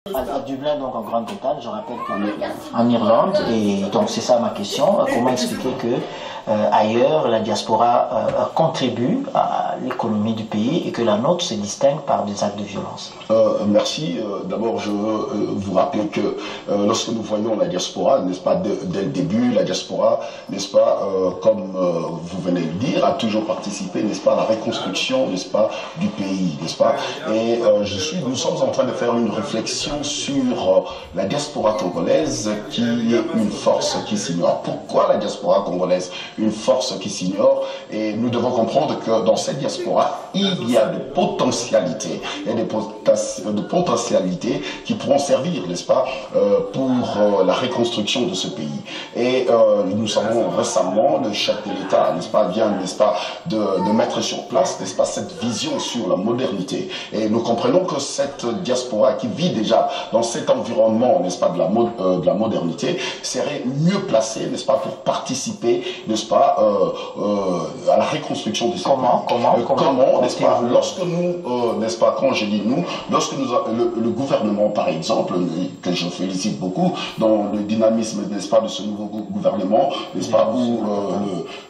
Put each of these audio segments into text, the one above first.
À Dublin, donc en Grande-Bretagne, je rappelle qu'en Irlande, et donc c'est ça ma question, comment expliquer que ailleurs la diaspora contribue à l'économie du pays et que la nôtre se distingue par des actes de violence? Merci. D'abord, je veux vous rappeler que lorsque nous voyons la diaspora, n'est-ce pas, dès le début, la diaspora, n'est-ce pas, comme vous venez de le dire, a toujours participé, n'est-ce pas, à la reconstruction, n'est-ce pas, du pays, n'est-ce pas. Et nous sommes en train de faire une réflexion sur la diaspora congolaise qui est une force qui s'ignore. Pourquoi la diaspora congolaise une force qui s'ignore? Et nous devons comprendre que dans cette diaspora, il y a de potentialités. Il y a de potentialités qui pourront servir, n'est-ce pas, pour la reconstruction de ce pays. Et nous savons récemment, le chef de l'État, n'est-ce pas, vient, n'est-ce pas, de mettre sur place, n'est-ce pas, cette vision sur la modernité. Et nous comprenons que cette diaspora qui vit déjà dans cet environnement, n'est-ce pas, de la modernité, serait mieux placée, n'est-ce pas, pour participer, n'est-ce pas, à la reconstruction de ce pays. Comment, n'est-ce pas, lorsque nous, n'est-ce pas, quand je dis nous, lorsque le gouvernement, par exemple, que je félicite beaucoup, dans le dynamisme, n'est-ce pas, de ce nouveau gouvernement, n'est-ce pas, où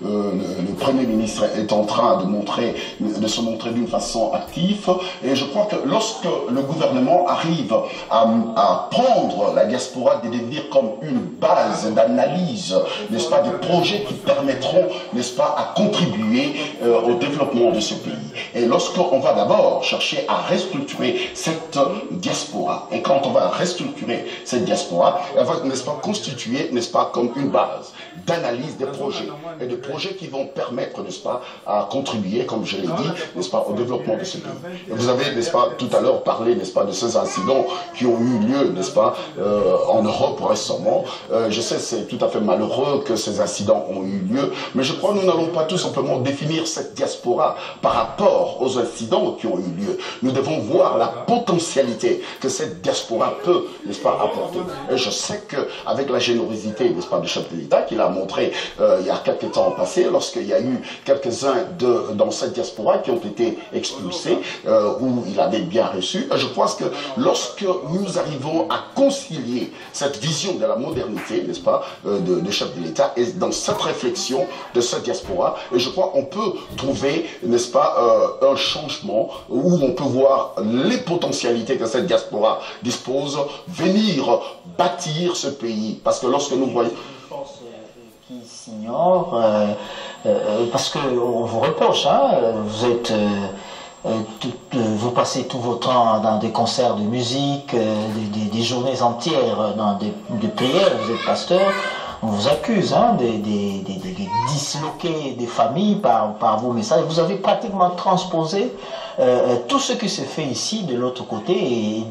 le Premier ministre est en train de se montrer d'une façon active, et je crois que lorsque le gouvernement arrive à prendre la diaspora de devenir comme une base d'analyse, n'est-ce pas, des projets qui permettront, n'est-ce pas, à contribuer au développement de ce pays. Et lorsqu'on va d'abord chercher à restructurer cette diaspora, et quand on va restructurer cette diaspora, elle va, n'est-ce pas, constituer, n'est-ce pas, comme une base d'analyse des projets, et des projets qui vont permettre, n'est-ce pas, à contribuer, comme je l'ai dit, n'est-ce pas, au développement de ce pays. Et vous avez, n'est-ce pas, tout à l'heure parlé, n'est-ce pas, de ces incidents qui ont eu lieu, n'est-ce pas, en Europe récemment. Je sais, c'est tout à fait malheureux que ces incidents ont eu lieu, mais je crois que nous n'allons pas tout simplement définir cette diaspora par rapport aux incidents qui ont eu lieu. Nous devons voir la potentialité que cette diaspora peut, n'est-ce pas, apporter. Et je sais qu'avec la générosité, n'est-ce pas, du chef de l'État, qu'il a montré il y a quelques temps passé, lorsqu'il y a eu quelques-uns dans cette diaspora qui ont été expulsés, où il avait bien reçu, je pense que lorsque nous arrivons à concilier cette vision de la modernité, n'est-ce pas, de chef de l'État, et dans cette réflexion de cette diaspora, et je crois qu'on peut trouver, n'est-ce pas, un changement où on peut voir les potentialités que cette diaspora dispose, venir bâtir ce pays. Parce que lorsque nous voyons... qui s'ignore, parce qu'on vous reproche, hein, vous passez tout votre temps dans des concerts de musique, des journées entières dans des prières, vous êtes pasteur, on vous accuse, hein, de disloquer des familles par vos messages. Vous avez pratiquement transposé tout ce qui se fait ici de l'autre côté, et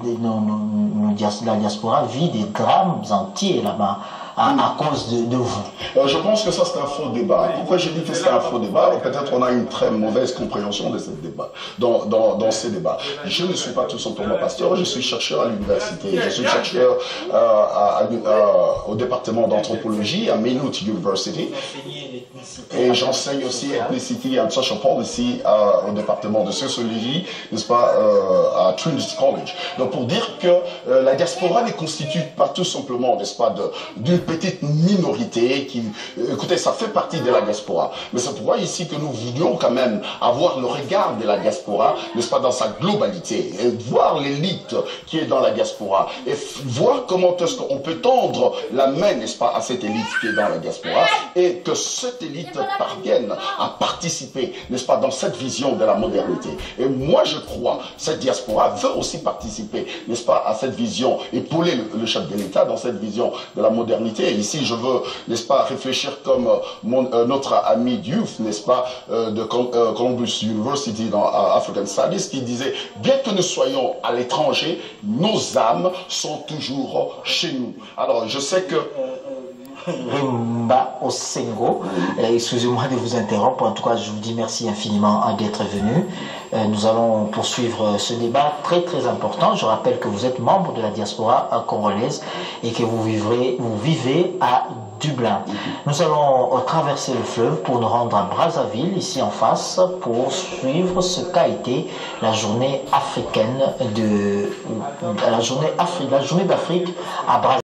la diaspora vit des drames entiers là-bas à cause de vous. Je pense que ça, c'est un faux débat. Pourquoi je dis que c'est un faux débat? Peut-être on a une très mauvaise compréhension de ce débat, dans ces débats. Je ne suis pas tout simplement pasteur, je suis chercheur à l'université. Je suis chercheur au département d'anthropologie à Maynooth University. Et j'enseigne aussi Ethnicity and Social Policy au département de sociologie, n'est-ce pas, à Trinity College. Donc pour dire que la diaspora ne constitue pas tout simplement, n'est-ce pas, d'une petite minorité qui, écoutez, ça fait partie de la diaspora. Mais c'est pourquoi ici que nous voulions quand même avoir le regard de la diaspora, n'est-ce pas, dans sa globalité, et voir l'élite qui est dans la diaspora, et voir comment est-ce qu'on peut tendre la main, n'est-ce pas, à cette élite qui est dans la diaspora, et que cette élite parvienne à participer, n'est-ce pas, dans cette vision de la modernité. Et moi, je crois, cette diaspora veut aussi participer, n'est-ce pas, à cette vision, épauler le chef de l'État dans cette vision de la modernité. Et ici, je veux, n'est-ce pas, réfléchir comme notre ami Diouf, n'est-ce pas, de Columbus University dans African Studies, qui disait, bien que nous soyons à l'étranger, nos âmes sont toujours chez nous. Alors, je sais que... Rimba Osengo. Excusez-moi de vous interrompre. En tout cas, je vous dis merci infiniment d'être venu. Nous allons poursuivre ce débat très très important. Je rappelle que vous êtes membre de la diaspora congolaise et que vous vivez à Dublin. Nous allons traverser le fleuve pour nous rendre à Brazzaville, ici en face, pour suivre ce qu'a été la journée africaine la journée d'Afrique à Brazzaville.